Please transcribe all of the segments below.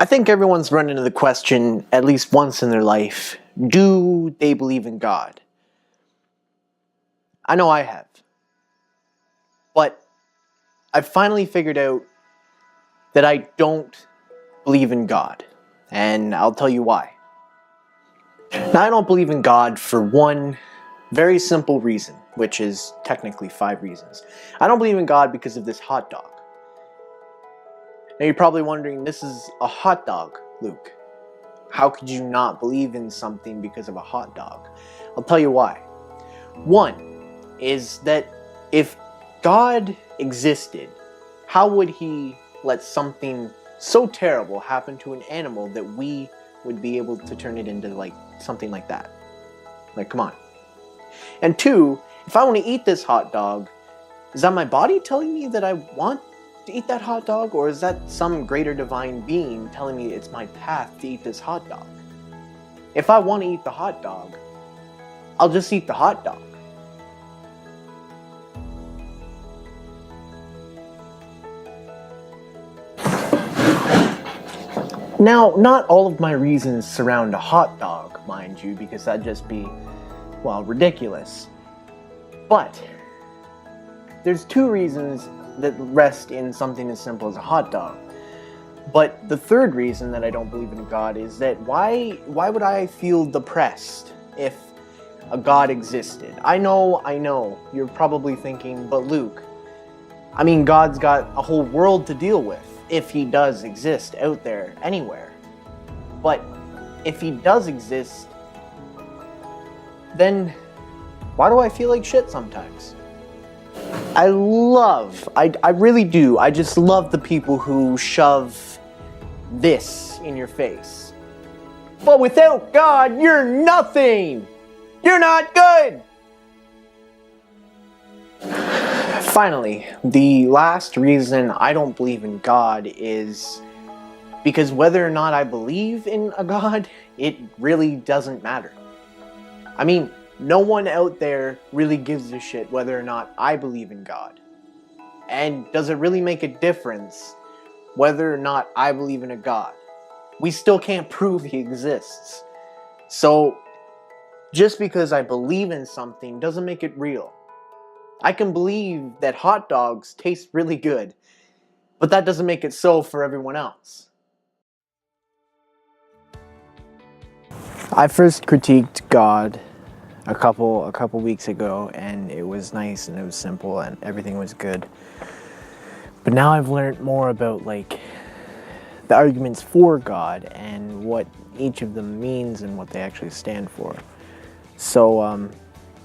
I think everyone's run into the question at least once in their life, do they believe in God? I know I have. But I've finally figured out that I don't believe in God. And I'll tell you why. Now, I don't believe in God for one very simple reason, which is technically 5 reasons. I don't believe in God because of this hot dog. Now, you're probably wondering, this is a hot dog, Luke. How could you not believe in something because of a hot dog? I'll tell you why. One is that if God existed, how would he let something so terrible happen to an animal that we would be able to turn it into like something like that? Like, come on. And 2, if I want to eat this hot dog, is that my body telling me that I want to eat that hot dog, or is that some greater divine being telling me it's my path to eat this hot dog? If I want to eat the hot dog, I'll just eat the hot dog. Now, not all of my reasons surround a hot dog, mind you, because that'd just be, well, ridiculous. But there's 2 reasons that rest in something as simple as a hot dog. But the 3rd reason that I don't believe in God is that why would I feel depressed if a God existed? I know, you're probably thinking, but Luke, I mean, God's got a whole world to deal with if he does exist out there anywhere. But if he does exist, then why do I feel like shit sometimes? I really do, I just love the people who shove this in your face. But without God, you're nothing! You're not good! Finally, the last reason I don't believe in God is because whether or not I believe in a God, it really doesn't matter. I mean, no one out there really gives a shit whether or not I believe in God. And does it really make a difference whether or not I believe in a God? We still can't prove he exists. So, just because I believe in something doesn't make it real. I can believe that hot dogs taste really good, but that doesn't make it so for everyone else. I first critiqued God a couple weeks ago, and it was nice and it was simple and everything was good. But now I've learned more about like the arguments for God and what each of them means and what they actually stand for. So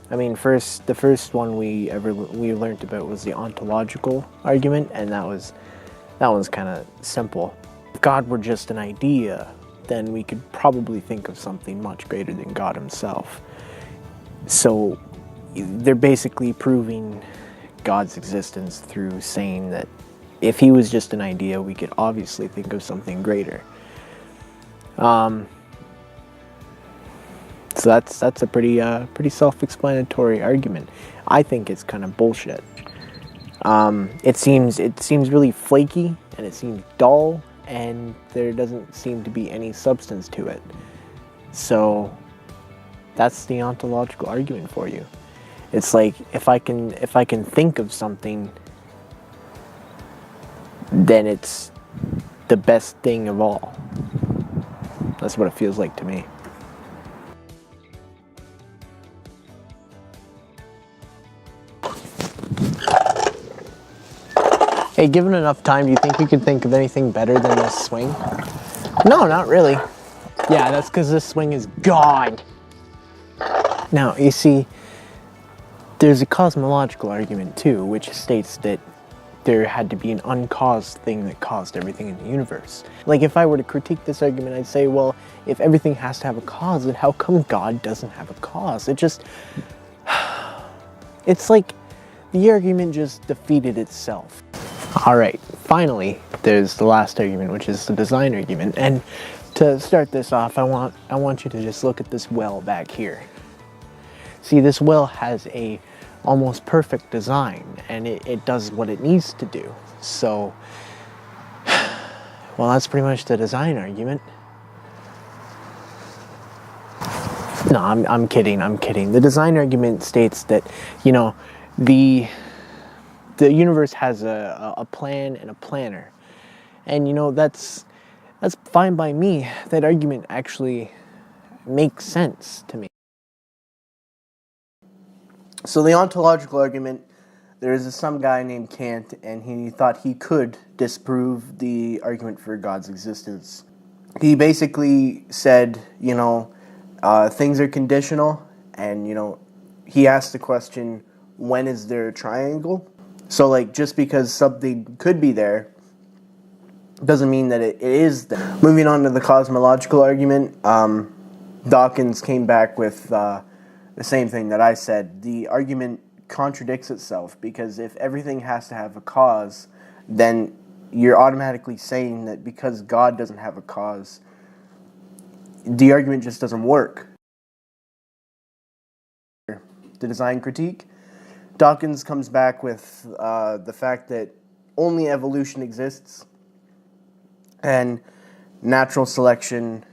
I mean, the first one we learned about was the ontological argument, and that one's kind of simple. If God were just an idea, then we could probably think of something much greater than God himself. So they're basically proving God's existence through saying that if he was just an idea, we could obviously think of something greater. So that's a pretty self-explanatory argument. I think it's kind of bullshit. It seems really flaky, and it seems dull, and there doesn't seem to be any substance to it. So that's the ontological argument for you. It's like if I can think of something, then it's the best thing of all. That's what it feels like to me. Hey, given enough time, do you think you could think of anything better than this swing? No, not really. Yeah, that's because this swing is gone. Now, you see, there's a cosmological argument too, which states that there had to be an uncaused thing that caused everything in the universe. Like, if I were to critique this argument, I'd say, well, if everything has to have a cause, then how come God doesn't have a cause? It's like the argument just defeated itself. Alright, finally, there's the last argument, which is the design argument. And to start this off, I want you to just look at this well back here. See, this well has a almost perfect design, and it does what it needs to do. So, Well, that's pretty much the design argument. No, I'm kidding. I'm kidding. The design argument states that, you know, the universe has a plan and a planner, and you know that's fine by me. That argument actually makes sense to me. So the ontological argument, there is some guy named Kant, and he thought he could disprove the argument for God's existence. He basically said, things are conditional, and, he asked the question, when is there a triangle? So, like, just because something could be there doesn't mean that it is there. Moving on to the cosmological argument, Dawkins came back with the same thing that I said. The argument contradicts itself, because if everything has to have a cause, then you're automatically saying that because God doesn't have a cause, the argument just doesn't work. The design critique, Dawkins comes back with the fact that only evolution exists, and natural selection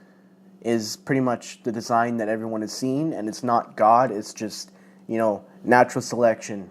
is pretty much the design that everyone has seen, and it's not God, it's just, natural selection.